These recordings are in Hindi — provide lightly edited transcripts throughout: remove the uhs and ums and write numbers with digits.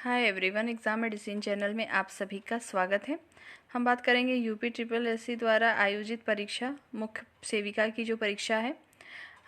Hi everyone, exam medicine channel में आप सभी का स्वागत है। हम बात करेंगे यूपी ट्रिपल एससी द्वारा आयोजित परीक्षा मुख्य सेविका की जो परीक्षा है।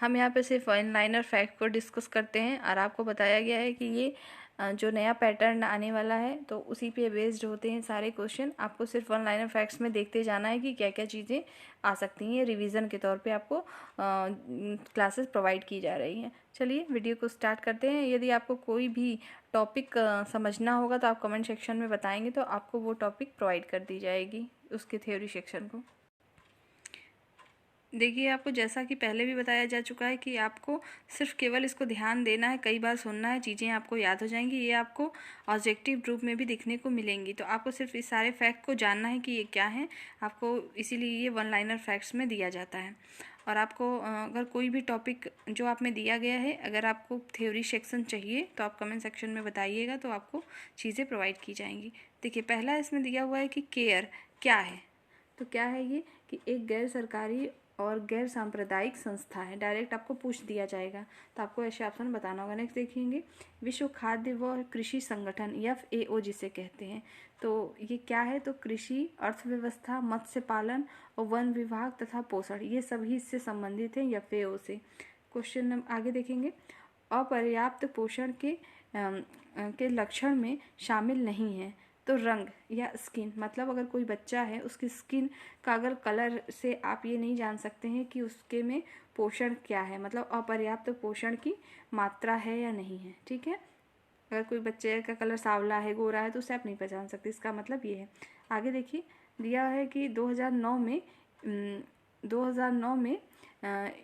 हम यहाँ पे सिर्फ वन लाइनर फैक्ट को डिस्कस करते हैं और आपको बताया गया है कि ये जो नया पैटर्न आने वाला है तो उसी पे बेस्ड होते हैं सारे क्वेश्चन। आपको सिर्फ वन लाइनर फैक्ट्स में देखते जाना है कि क्या क्या चीज़ें आ सकती हैं। रिवीजन के तौर पे आपको क्लासेस प्रोवाइड की जा रही हैं। चलिए वीडियो को स्टार्ट करते हैं। यदि आपको कोई भी टॉपिक समझना होगा तो आप कमेंट सेक्शन में बताएंगे तो आपको वो टॉपिक प्रोवाइड कर दी जाएगी उसके थ्योरी सेक्शन को। देखिए, आपको जैसा कि पहले भी बताया जा चुका है कि आपको सिर्फ केवल इसको ध्यान देना है, कई बार सुनना है, चीज़ें आपको याद हो जाएंगी। ये आपको ऑब्जेक्टिव रूप में भी दिखने को मिलेंगी। तो आपको सिर्फ इस सारे फैक्ट को जानना है कि ये क्या है। आपको इसीलिए ये वन लाइनर फैक्ट्स में दिया जाता है। और आपको अगर कोई भी टॉपिक जो आप में दिया गया है, अगर आपको थ्योरी सेक्शन चाहिए तो आप कमेंट सेक्शन में बताइएगा तो आपको चीज़ें प्रोवाइड की जाएंगी। देखिए, पहला इसमें दिया हुआ है कि केयर क्या है। तो क्या है ये कि एक गैर सरकारी और गैर सांप्रदायिक संस्था है। डायरेक्ट आपको पूछ दिया जाएगा तो आपको ऐसे ऑप्शन बताना होगा। नेक्स्ट देखेंगे, विश्व खाद्य व कृषि संगठन FAO जिसे कहते हैं। तो ये क्या है? तो कृषि, अर्थव्यवस्था, मत्स्य पालन और वन विभाग तथा पोषण, ये सभी इससे संबंधित हैं FAO से। क्वेश्चन आगे देखेंगे, अपर्याप्त पोषण के लक्षण में शामिल नहीं है। तो रंग या स्किन, मतलब अगर कोई बच्चा है उसकी स्किन का अगर कलर से आप ये नहीं जान सकते हैं कि उसके में पोषण क्या है, मतलब अपर्याप्त पोषण की मात्रा है या नहीं है। ठीक है, अगर कोई बच्चे का कलर सांवला है, गोरा है, तो उसे आप नहीं पहचान सकते, इसका मतलब ये है। आगे देखिए, दिया है कि 2009 में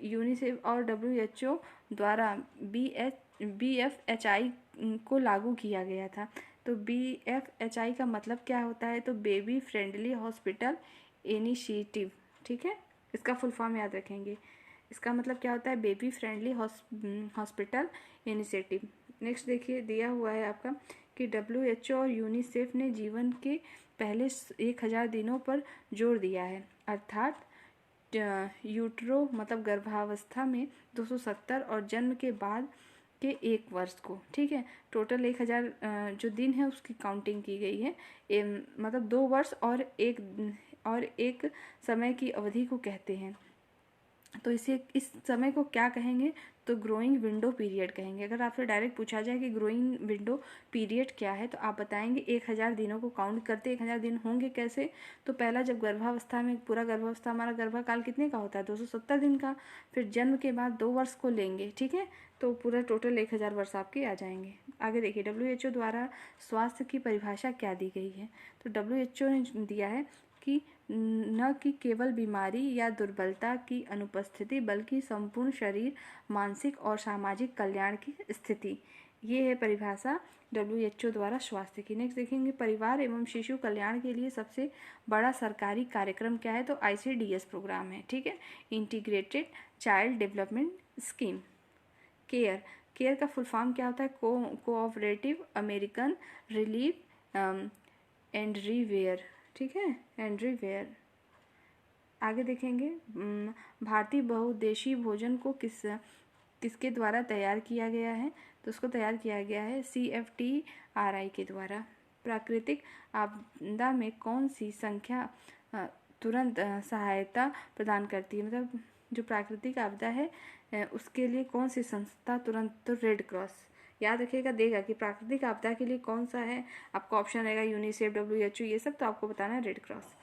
यूनिसेफ और WHO द्वारा BFHI को लागू किया गया था। तो BFHI का मतलब क्या होता है? तो बेबी फ्रेंडली हॉस्पिटल इनिशिएटिव। ठीक है, इसका फुल फॉर्म याद रखेंगे। इसका मतलब क्या होता है? Baby friendly hospital initiative. Next देखिए, दिया हुआ है आपका कि WHO और यूनिसेफ ने जीवन के पहले 1000 दिनों पर जोर दिया है, अर्थात यूट्रो मतलब गर्भावस्था में 270 और जन्म के बाद के 1 वर्ष को। ठीक है, टोटल 1000 जो दिन है उसकी काउंटिंग की गई है। मतलब 2 वर्ष और एक समय की अवधि को कहते हैं। तो इस समय को क्या कहेंगे? तो ग्रोइंग विंडो पीरियड कहेंगे। अगर आपसे डायरेक्ट पूछा जाए कि ग्रोइंग विंडो पीरियड क्या है तो आप बताएंगे 1000 दिनों को काउंट करते। 1000 दिन होंगे कैसे? तो पहला जब गर्भावस्था में, पूरा गर्भावस्था हमारा गर्भाकाल कितने का होता है? 270 दिन का। फिर जन्म के बाद 2 वर्ष को लेंगे। ठीक है, तो पूरा टोटल 1000 वर्ष आपके आ जाएंगे। आगे देखिए, WHO द्वारा स्वास्थ्य की परिभाषा क्या दी गई है? तो WHO ने दिया है कि न कि केवल बीमारी या दुर्बलता की अनुपस्थिति, बल्कि संपूर्ण शरीर, मानसिक और सामाजिक कल्याण की स्थिति। ये है परिभाषा WHO द्वारा स्वास्थ्य की। नेक्स्ट देखेंगे, परिवार एवं शिशु कल्याण के लिए सबसे बड़ा सरकारी कार्यक्रम क्या है? तो ICDS प्रोग्राम है। ठीक है, integrated child development scheme. CARE का फुल फॉर्म क्या होता है? कोऑपरेटिव अमेरिकन रिलीफ एंड्रीवेयर। ठीक है, एंड्रीवेयर। आगे देखेंगे, भारतीय बहुउद्देशीय भोजन को किसके द्वारा तैयार किया गया है? तो उसको तैयार किया गया है CFTRI के द्वारा। प्राकृतिक आपदा में कौन सी संख्या तुरंत सहायता प्रदान करती है? मतलब जो प्राकृतिक आपदा है उसके लिए कौन सी संस्था तुरंत? तो रेड क्रॉस। याद रखिएगा, देगा कि प्राकृतिक आपदा के लिए कौन सा है। आपका ऑप्शन रहेगा यूनिसेफ, WHO, ये सब, तो आपको बताना है रेड क्रॉस।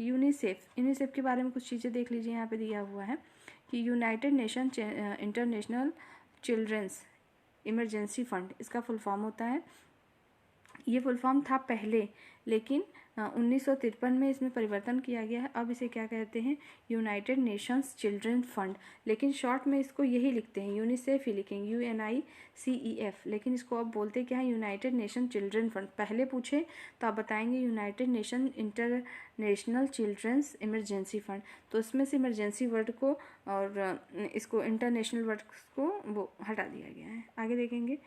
यूनिसेफ के बारे में कुछ चीज़ें देख लीजिए। यहाँ पे दिया हुआ है कि United Nation International Children's Emergency Fund, इसका फुल फॉर्म होता है। ये फुल फॉर्म था पहले, लेकिन 1953 में इसमें परिवर्तन किया गया है। अब इसे क्या कहते हैं? यूनाइटेड नेशंस चिल्ड्रन फंड, लेकिन शॉर्ट में इसको यही लिखते हैं, यूनिसेफ ही लिखेंगे, UNICEF, लेकिन इसको अब बोलते क्या है? United Nation Children Fund. पहले पूछे तो आप बताएंगे United Nation International Children's Emergency Fund. तो इसमें से इमरजेंसी वर्ड को और इसको इंटरनेशनल वर्ड को वो हटा दिया गया है। आगे देखेंगे,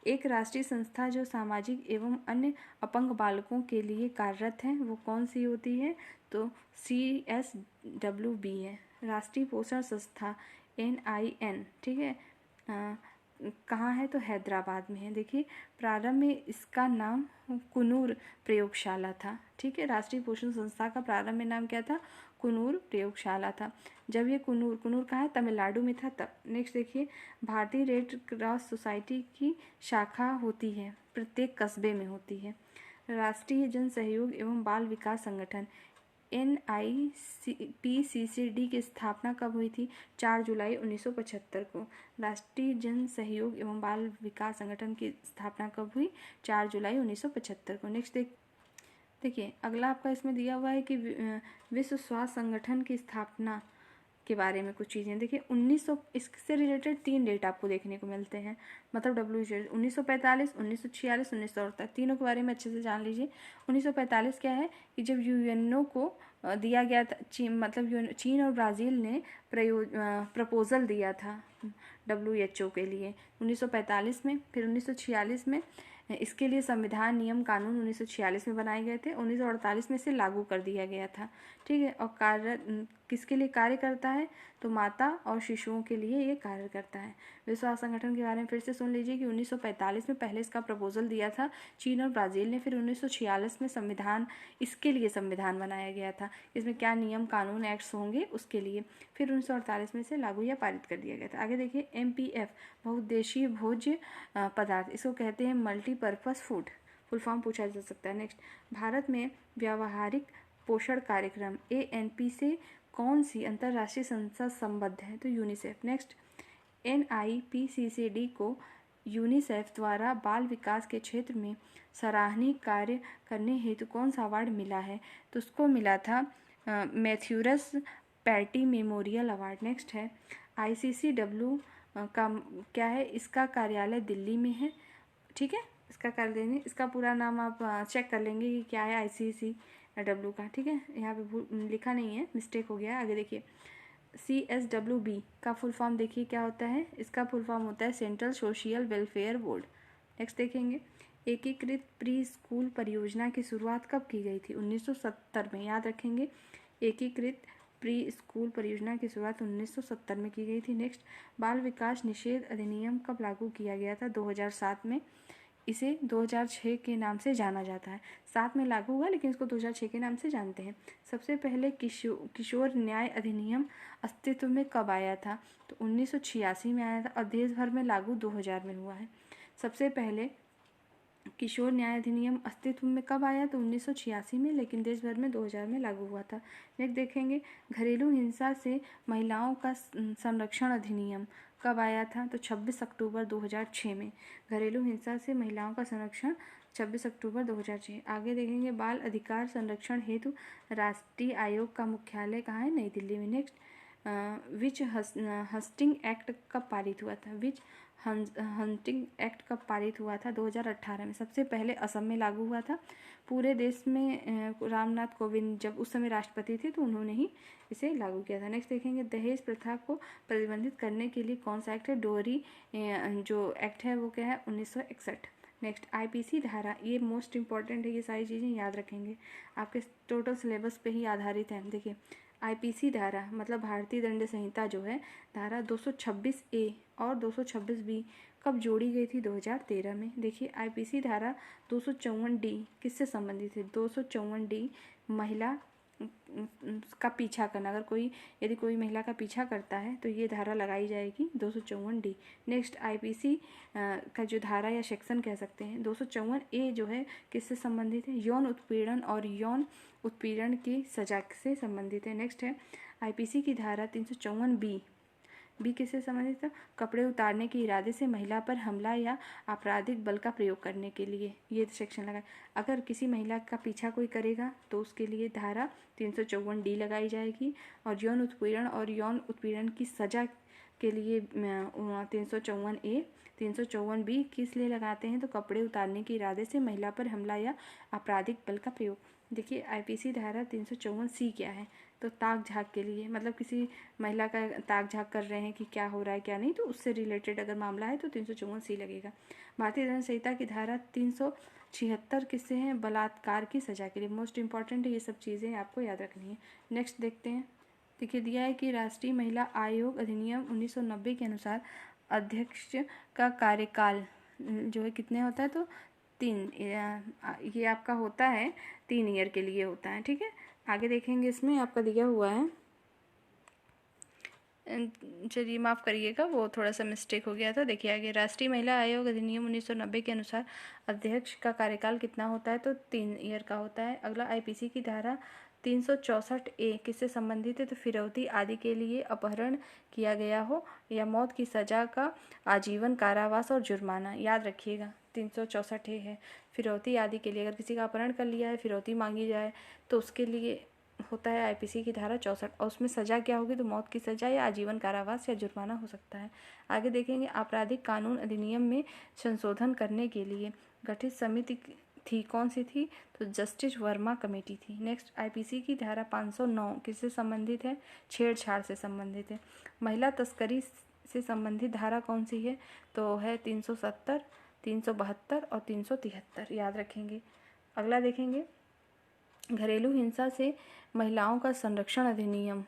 एक राष्ट्रीय संस्था जो सामाजिक एवं अन्य अपंग बालकों के लिए कार्यरत है वो कौन सी होती है? तो CSWB है, राष्ट्रीय पोषण संस्था, NIN। ठीक है, कहाँ है तो हैदराबाद में है। देखिए प्रारंभ में इसका नाम कुनूर प्रयोगशाला था। ठीक है, राष्ट्रीय पोषण संस्था का प्रारंभ में नाम क्या था? कुनूर प्रयोगशाला था। जब ये कुनूर कहाँ है? तमिलनाडु में था तब। नेक्स्ट देखिए, भारतीय रेड क्रॉस सोसाइटी की शाखा होती है, प्रत्येक कस्बे में होती है। राष्ट्रीय जन सहयोग एवं बाल विकास संगठन NIPCCD की स्थापना कब हुई थी? 4 जुलाई 1975 को। राष्ट्रीय जन सहयोग एवं बाल विकास संगठन की स्थापना कब हुई? 4 जुलाई 1975 को। नेक्स्ट देखिए अगला आपका इसमें दिया हुआ है कि विश्व स्वास्थ्य संगठन की स्थापना के बारे में कुछ चीज़ें। देखिए 1900, इससे रिलेटेड 3 डेट आपको देखने को मिलते हैं, मतलब WHO 1945, 1946, 1948, तीनों के बारे में अच्छे से जान लीजिए। 1945 क्या है कि जब UNO को दिया गया था, चीन और ब्राज़ील ने प्रपोज़ल दिया था WHO के लिए 1945 में। फिर 1946 में इसके लिए संविधान नियम कानून 1946 में बनाए गए थे। 1948 में इसे लागू कर दिया गया था। ठीक है, और कार्य किसके लिए कार्य करता है? तो माता और शिशुओं के लिए ये कार्य करता है। विश्व स्वास्थ्य संगठन के बारे में फिर से सुन लीजिए कि 1945 में पहले इसका प्रपोजल दिया था चीन और ब्राज़ील ने। फिर 1946 में इसके लिए संविधान बनाया गया था। इसमें क्या नियम कानून एक्ट्स होंगे उसके लिए। फिर 1948 में इसे लागू या पारित कर दिया गया था। आगे देखिए MPF बहुउद्देशीय भोज्य पदार्थ, इसको कहते हैं मल्टीपर्पज़ फूड, फुल फॉर्म पूछा जा सकता है। नेक्स्ट, भारत में व्यावहारिक पोषण कार्यक्रम ANP से कौन सी अंतर्राष्ट्रीय संस्था संबद्ध है? तो यूनिसेफ। नेक्स्ट, NIPCCD को यूनिसेफ द्वारा बाल विकास के क्षेत्र में सराहनीय कार्य करने हेतु कौन सा अवार्ड मिला है? तो उसको मिला था मैथ्यूरस पैटी मेमोरियल अवार्ड। नेक्स्ट है ICCW का क्या है? इसका कार्यालय दिल्ली में है। ठीक है, इसका कर देंगे, इसका पूरा नाम आप चेक कर लेंगे कि क्या है ICCW का। ठीक है, यहाँ पे लिखा नहीं है, मिस्टेक हो गया। आगे देखिए CSWB का फुल फॉर्म देखिए क्या होता है? इसका फुल फॉर्म होता है central social welfare board. Next देखेंगे, एकीकृत प्री स्कूल परियोजना की शुरुआत कब की गई थी? 1970 में। याद रखेंगे, एकीकृत प्री स्कूल परियोजना की शुरुआत 1970 में की गई थी। नेक्स्ट, बाल विकास निषेध अधिनियम कब लागू किया गया था? 2007 में। इसे 2006 के नाम से जाना जाता है। 7 में लागू हुआ लेकिन इसको 2006 के नाम से जानते हैं। सबसे पहले किशोर न्याय अधिनियम अस्तित्व में कब आया था? तो 1986 में आया था और देश भर में लागू 2000 में हुआ है। सबसे पहले किशोर न्याय अधिनियम अस्तित्व में कब आया? तो 1986 में, लेकिन देश भर में 2000 में लागू हुआ था। नेक्स्ट देखेंगे, घरेलू हिंसा से महिलाओं का संरक्षण अधिनियम कब आया था? तो 26 अक्टूबर 2006 में। घरेलू हिंसा से महिलाओं का संरक्षण 26 अक्टूबर 2006। आगे देखेंगे, बाल अधिकार संरक्षण हेतु राष्ट्रीय आयोग का मुख्यालय कहाँ है? नई दिल्ली में। नेक्स्ट, विच हस्टिंग एक्ट कब पारित हुआ था? विच हंटिंग एक्ट कब पारित हुआ था? 2018 में। सबसे पहले असम में लागू हुआ था। पूरे देश में रामनाथ कोविंद जब उस समय राष्ट्रपति थे तो उन्होंने ही इसे लागू किया था। नेक्स्ट देखेंगे, दहेज प्रथा को प्रतिबंधित करने के लिए कौन सा एक्ट है? डोरी जो एक्ट है वो क्या है? 1961। नेक्स्ट, IPC धारा, ये मोस्ट इंपॉर्टेंट है, ये सारी चीज़ें याद रखेंगे, आपके टोटल सिलेबस पे ही आधारित है। देखिए IPC धारा मतलब भारतीय दंड संहिता जो है, धारा 226A और 226B कब जोड़ी गई थी? 2013 में। देखिए IPC धारा 254D किससे संबंधित है? 254D महिला का पीछा करना, यदि कोई महिला का पीछा करता है तो ये धारा लगाई जाएगी 254D। नेक्स्ट, IPC का जो धारा या सेक्शन कह सकते हैं 254A जो है किससे संबंधित है? यौन उत्पीड़न और यौन उत्पीड़न की सजा से संबंधित है। नेक्स्ट है IPC की धारा 354B किससे संबंधित है? कपड़े उतारने के इरादे से महिला पर हमला या आपराधिक बल का प्रयोग करने के लिए ये सेक्शन लगा। अगर किसी महिला का पीछा कोई करेगा तो उसके लिए धारा 354D लगाई जाएगी। और यौन उत्पीड़न की सजा के लिए 354A 354B किस लिए लगाते हैं? तो कपड़े उतारने के इरादे से महिला पर हमला या आपराधिक बल का प्रयोग। देखिए IPC धारा 354C क्या है? तो ताक झाक के लिए, मतलब किसी महिला का ताक झाक कर रहे हैं कि क्या हो रहा है क्या नहीं, तो उससे रिलेटेड अगर मामला है तो 354C लगेगा। भारतीय दंड संहिता की धारा 376 किससे है? बलात्कार की सजा के लिए। मोस्ट इंपॉर्टेंट है, ये सब चीज़ें आपको याद रखनी है। नेक्स्ट देखते हैं, देखिए दिया है कि राष्ट्रीय महिला आयोग अधिनियम 1990 के अनुसार अध्यक्ष का कार्यकाल जो है कितने होता है, तो 3, ये आपका होता है 3 ईयर के लिए होता है। ठीक है, आगे देखेंगे, इसमें आपका दिया हुआ है, चलिए माफ़ करिएगा, वो थोड़ा सा मिस्टेक हो गया था। देखिए आगे, राष्ट्रीय महिला आयोग अधिनियम 1990 के अनुसार अध्यक्ष का कार्यकाल कितना होता है, तो 3 ईयर का होता है। अगला, आईपीसी की धारा 364A किससे संबंधित है, तो फिरौती आदि के लिए अपहरण किया गया हो या मौत की सज़ा का आजीवन कारावास और जुर्माना। याद रखिएगा 364A है, फिरौती आदि के लिए, अगर किसी का अपहरण कर लिया है, फिरौती मांगी जाए, तो उसके लिए होता है आईपीसी की धारा 64, और उसमें सज़ा क्या होगी, तो मौत की सज़ा या आजीवन कारावास या जुर्माना हो सकता है। आगे देखेंगे, आपराधिक कानून अधिनियम में संशोधन करने के लिए गठित समिति थी, कौन सी थी, तो जस्टिस वर्मा कमेटी थी। नेक्स्ट, आईपीसी की धारा 509 किससे संबंधित है, छेड़छाड़ से संबंधित है। महिला तस्करी से संबंधित धारा कौन सी है, तो है 370, 372 और 373, याद रखेंगे। अगला देखेंगे, घरेलू हिंसा से महिलाओं का संरक्षण अधिनियम,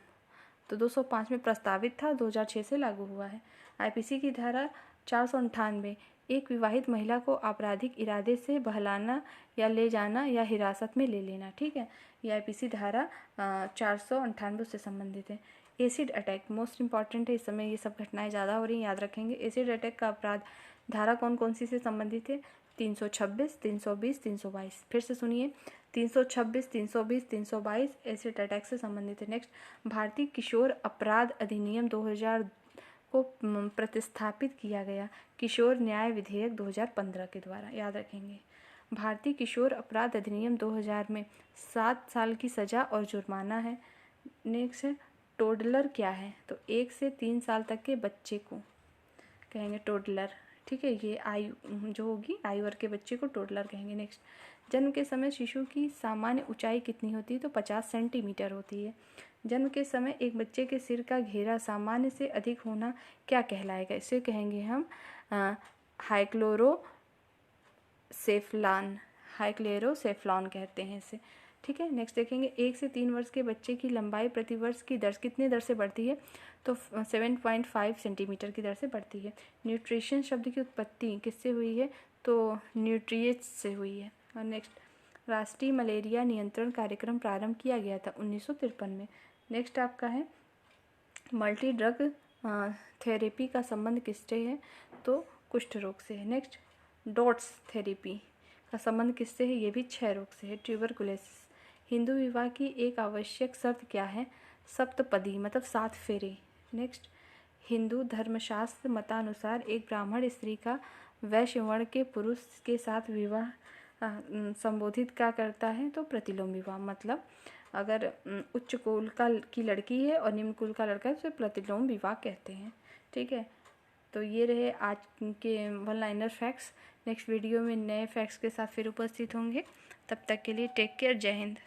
तो 205 में प्रस्तावित था, 2006 से लागू हुआ है। आईपीसी की धारा 498, एक विवाहित महिला को आपराधिक इरादे से बहलाना या ले जाना या हिरासत में ले लेना। ठीक है, ये आईपीसी धारा 498 से संबंधित है। एसिड अटैक मोस्ट इंपॉर्टेंट है, इस समय ये सब घटनाएं ज़्यादा हो रही हैं, याद रखेंगे। एसिड अटैक का अपराध धारा कौन कौन सी से संबंधित है, 326, 320, 322। फिर से सुनिए, 326, 320, 322 एसिड अटैक से संबंधित है। नेक्स्ट, भारतीय किशोर अपराध अधिनियम 2000 को प्रतिस्थापित किया गया किशोर न्याय विधेयक 2015 के द्वारा। याद रखेंगे, भारतीय किशोर अपराध अधिनियम 2000 में 7 साल की सज़ा और जुर्माना है। नेक्स्ट है, टोडलर क्या है, तो 1 से 3 साल तक के बच्चे को कहेंगे टोडलर। ठीक है, ये आयु जो होगी, आयु वर्ग के बच्चे को टोडलर कहेंगे। नेक्स्ट, जन्म के समय शिशु की सामान्य ऊंचाई कितनी होती है, तो 50 सेंटीमीटर होती है। जन्म के समय एक बच्चे के सिर का घेरा सामान्य से अधिक होना क्या कहलाएगा, इसे कहेंगे हम हाइक्लोरोसेफ्लॉन, हाइक्लोरोसेफ्लॉन कहते हैं इसे। ठीक है, नेक्स्ट देखेंगे, 1 से 3 वर्ष के बच्चे की लंबाई प्रति वर्ष की दर कितनी दर से बढ़ती है, तो 7.5 सेंटीमीटर की दर से बढ़ती है। न्यूट्रिशन शब्द की उत्पत्ति किससे हुई है, तो न्यूट्रिएंट्स से हुई है। और नेक्स्ट, राष्ट्रीय मलेरिया नियंत्रण कार्यक्रम प्रारंभ किया गया था 1953 में। नेक्स्ट आपका है, मल्टी ड्रग थेरेपी का संबंध किससे है, तो कुष्ठ रोग से है। नेक्स्ट, डॉट्स थेरेपी का संबंध किससे है, ये भी क्षय रोग से है, ट्यूबरकुलोसिस। हिंदू विवाह की एक आवश्यक शर्त क्या है, सप्तपदी मतलब 7 फेरे। नेक्स्ट, हिंदू धर्मशास्त्र मतानुसार एक ब्राह्मण स्त्री का वैश्य वर्ण के पुरुष के साथ विवाह संबोधित क्या करता है, तो प्रतिलोम विवाह, मतलब अगर उच्च कुल की लड़की है और निम्न कुल का लड़का है, तो प्रतिलोम विवाह कहते हैं। ठीक है, तो ये रहे आज के one liner facts. Next video में नए फैक्ट्स के साथ फिर उपस्थित होंगे, तब तक के लिए टेक केयर, जय हिंद।